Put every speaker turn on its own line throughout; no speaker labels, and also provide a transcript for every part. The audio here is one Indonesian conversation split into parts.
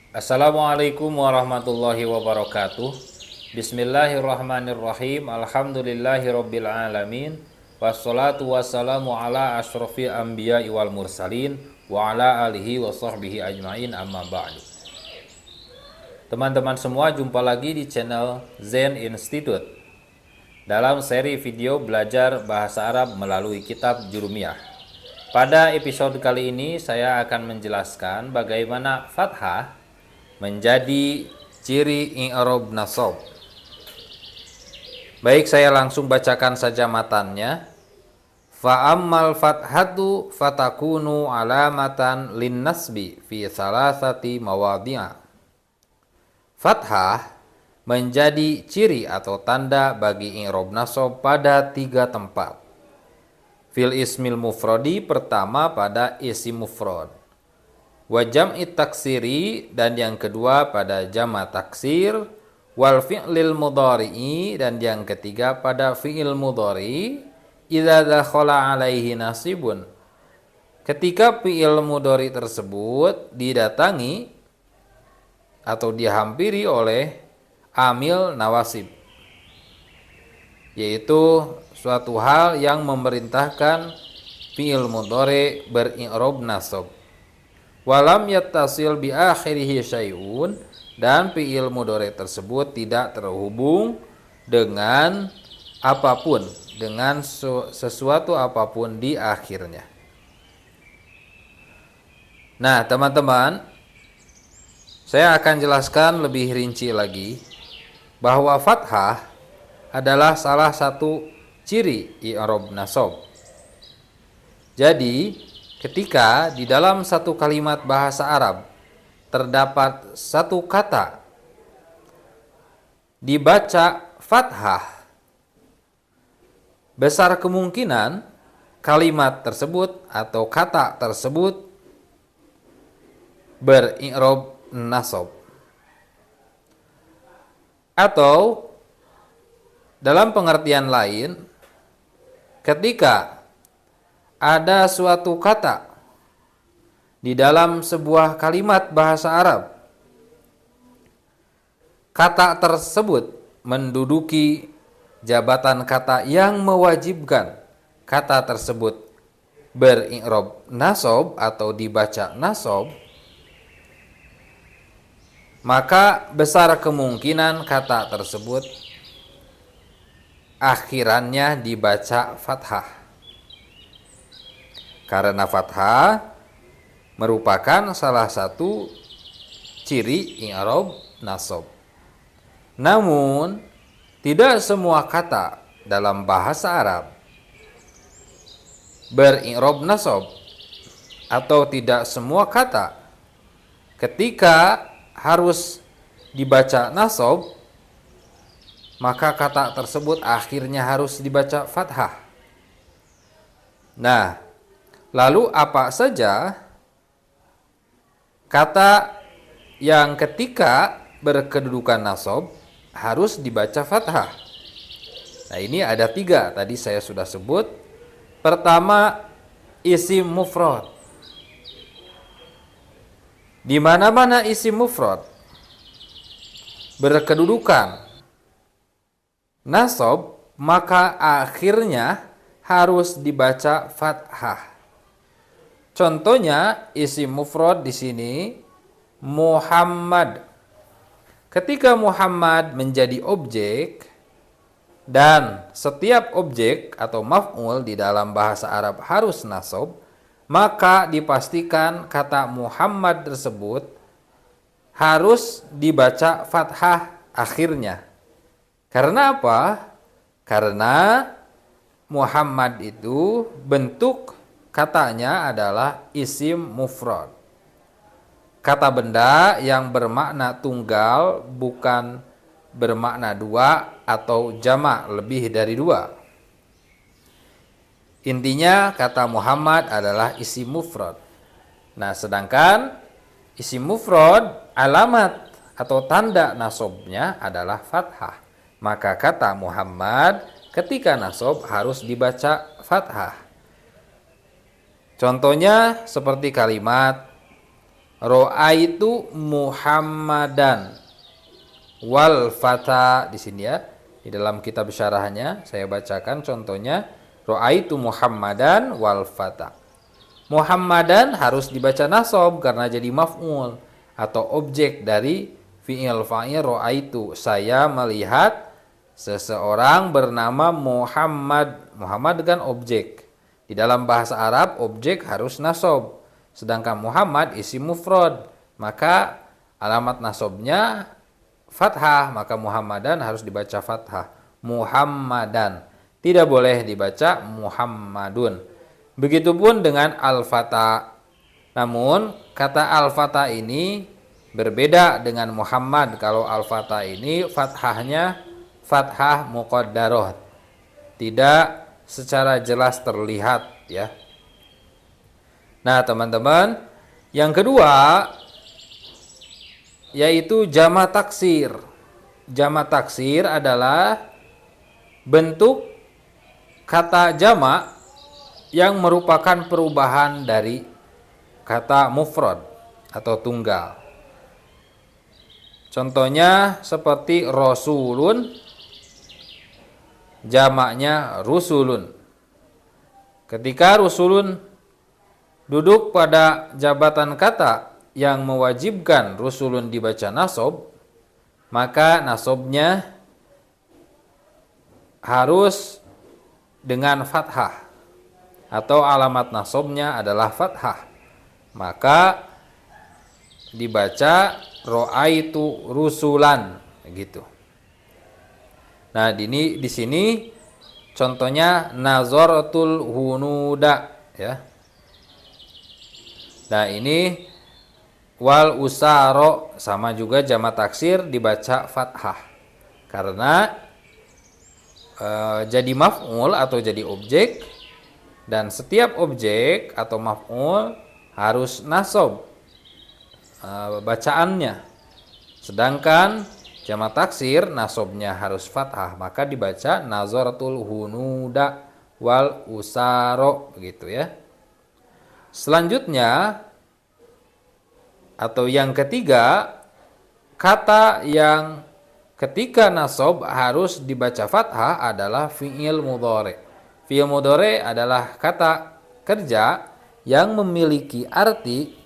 Assalamualaikum warahmatullahi wabarakatuh. Bismillahirrahmanirrahim. Alhamdulillahirabbil alamin. Wassalatu wassalamu ala asyrofil anbiya'i wal mursalin wa ala alihi wa sahbihi ajmain, amma ba'du. Teman-teman semua, jumpa lagi di channel Zen Institute dalam seri video belajar bahasa Arab melalui kitab Jurumiyah. Pada episode kali ini saya akan menjelaskan bagaimana fathah menjadi ciri i'rab nasab. Baik, saya langsung bacakan saja matannya. Fa ammal fathatu fatakunu alamatan lin nasbi fi salasati mawadhi'a. Fathah menjadi ciri atau tanda bagi i'rab nasab pada 3 tempat. Fil ismil mufradi, pertama pada isim mufrad. Wa jam'i taksiri, dan yang kedua pada jama taksir. Wal fi'lil mudhari'i, dan yang ketiga pada fi'il mudhari. Idza dakhala alaihi nasibun, ketika fi'il mudhari tersebut didatangi atau dihampiri oleh amil nawasib, yaitu suatu hal yang memerintahkan fi'il mudhari beri'rab nasab. Walam yattasil bi akhirihi syai'un, dan fi'il mudhari tersebut tidak terhubung dengan apapun, dengan sesuatu apapun di akhirnya. Nah, teman-teman, saya akan jelaskan lebih rinci lagi bahwa fathah adalah salah satu ciri i'rab nasab. Jadi, ketika di dalam satu kalimat bahasa Arab terdapat satu kata dibaca fathah, besar kemungkinan kalimat tersebut atau kata tersebut beri'rab nasab. Atau dalam pengertian lain, ketika ada suatu kata di dalam sebuah kalimat bahasa Arab, kata tersebut menduduki jabatan kata yang mewajibkan kata tersebut beri'rab nasab atau dibaca nasab, maka besar kemungkinan kata tersebut akhirannya dibaca fathah. Karena fathah merupakan salah satu ciri i'rab nasab. Namun, tidak semua kata dalam bahasa Arab beri'rab nasab, atau tidak semua kata ketika harus dibaca nasab, maka kata tersebut akhirnya harus dibaca fathah. Nah, lalu apa saja kata yang ketika berkedudukan nasab harus dibaca fathah? Nah, ini ada 3, tadi saya sudah sebut. Pertama, isim mufrad. Di mana-mana isim mufrad berkedudukan nasab, maka akhirnya harus dibaca fathah. Contohnya isim mufrad di sini Muhammad. Ketika Muhammad menjadi objek, dan setiap objek atau maf'ul di dalam bahasa Arab harus nasab, maka dipastikan kata Muhammad tersebut harus dibaca fathah akhirnya. Karena apa? Karena Muhammad itu bentuk katanya adalah isim mufrad. Kata benda yang bermakna tunggal, bukan bermakna 2 atau jamak lebih dari 2. Intinya kata Muhammad adalah isim mufrad. Nah, sedangkan isim mufrad alamat atau tanda nasabnya adalah fathah. Maka kata Muhammad ketika nasab harus dibaca fathah. Contohnya seperti kalimat Ra'aitu Muhammadan wal fata di sini ya. Di dalam kitab syarahnya saya bacakan contohnya Ra'aitu Muhammadan wal fata. Muhammadan harus dibaca nasab karena jadi maf'ul atau objek dari fi'il fa'il ra'aitu. Saya melihat seseorang bernama Muhammad. Muhammad kan objek. Di dalam bahasa Arab objek harus nasab. Sedangkan Muhammad isim mufrad, maka alamat nasabnya fathah, maka Muhammadan harus dibaca fathah. Muhammadan. Tidak boleh dibaca Muhammadun. Begitupun dengan al-fata. Namun kata al-fata ini berbeda dengan Muhammad. Kalau al-fata ini fathahnya fathah muqaddarah. Tidak secara jelas terlihat ya. Nah teman-teman, yang kedua yaitu jamak taksir. Jamak taksir adalah bentuk kata jamak yang merupakan perubahan dari kata mufrad atau tunggal. Contohnya seperti rasulun, jamaknya rusulun. Ketika rusulun duduk pada jabatan kata yang mewajibkan rusulun dibaca nasab, maka nasabnya harus dengan fathah atau alamat nasabnya adalah fathah. Maka dibaca ra'aitu rusulan gitu. Nah, di sini contohnya nazaratul hunuda ya. Nah, ini wal usaro sama juga jamak taksir dibaca fathah. Karena jadi maf'ul atau jadi objek, dan setiap objek atau maf'ul harus nasab bacaannya. Sedangkan jamak taksir nasabnya harus fathah, maka dibaca nazaratul hunuda wal usaro begitu ya. Selanjutnya atau yang ketiga, kata yang ketika nasab harus dibaca fathah adalah fi'il mudhari. Fi'il mudhari adalah kata kerja yang memiliki arti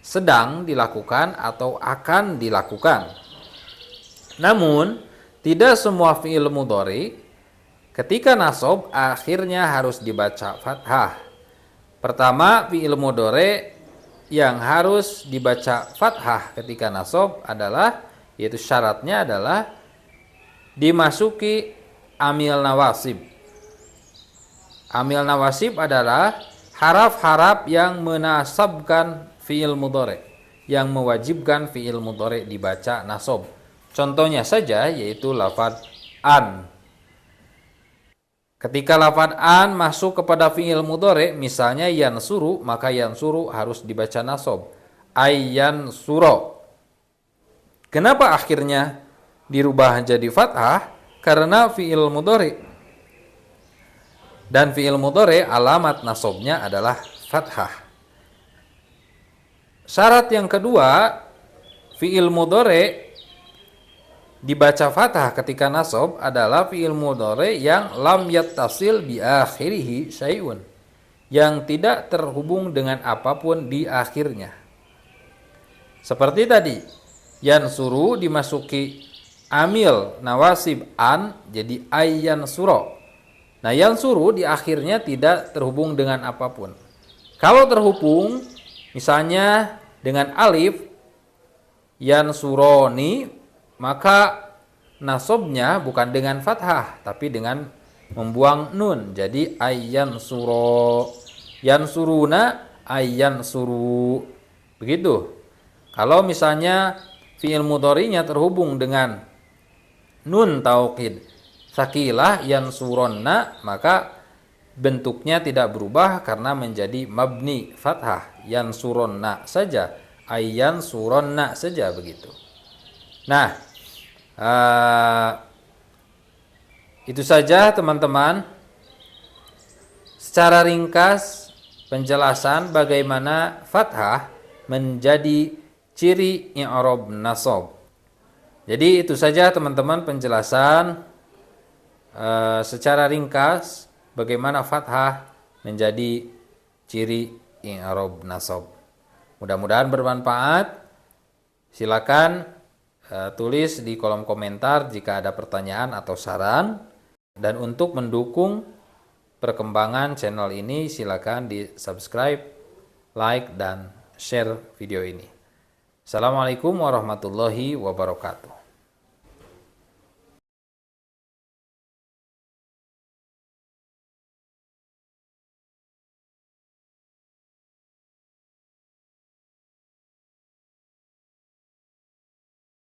sedang dilakukan atau akan dilakukan. Namun, tidak semua fi'il mudhari ketika nasab akhirnya harus dibaca fathah. Pertama, fi'il mudhari yang harus dibaca fathah ketika nasab adalah, yaitu syaratnya adalah dimasuki amil nawasib. Amil nawasib adalah haraf-haraf yang menasabkan fi'il mudhari, yang mewajibkan fi'il mudhari dibaca nasab. Contohnya saja yaitu lafaz an. Ketika lafaz an masuk kepada fi'il mudhari, misalnya yansuru, maka yansuru harus dibaca nasab. Ayyansuro. Kenapa akhirnya dirubah jadi fathah? Karena fi'il mudhari. Dan fi'il mudhari alamat nasabnya adalah fathah. Syarat yang kedua, fi'il mudhari dibaca fathah ketika nasab adalah fi'il mudhari yang lam yattasil bi akhirihi syai'un, yang tidak terhubung dengan apapun di akhirnya. Seperti tadi, yansuru dimasuki amil nawasib an jadi ayyansuro. Nah, yansuru di akhirnya tidak terhubung dengan apapun. Kalau terhubung misalnya dengan alif yansuroni, maka nasabnya bukan dengan fathah tapi dengan membuang nun, jadi ayyansuro. Yansuruna ayyansuru. Begitu. Kalau misalnya fi'il mudhari'nya terhubung dengan nun taukid sakilah yansuronna, maka bentuknya tidak berubah karena menjadi mabni fathah, yansuronna saja, ayyansuronna saja begitu. Nah, itu saja teman-teman secara ringkas penjelasan bagaimana fathah menjadi ciri i'rab nasab. Jadi itu saja teman-teman penjelasan secara ringkas bagaimana fathah menjadi ciri i'rab nasab. Mudah-mudahan bermanfaat. Silakan tulis di kolom komentar jika ada pertanyaan atau saran. Dan untuk mendukung perkembangan channel ini silakan di subscribe, like, dan share video ini. Assalamualaikum warahmatullahi wabarakatuh.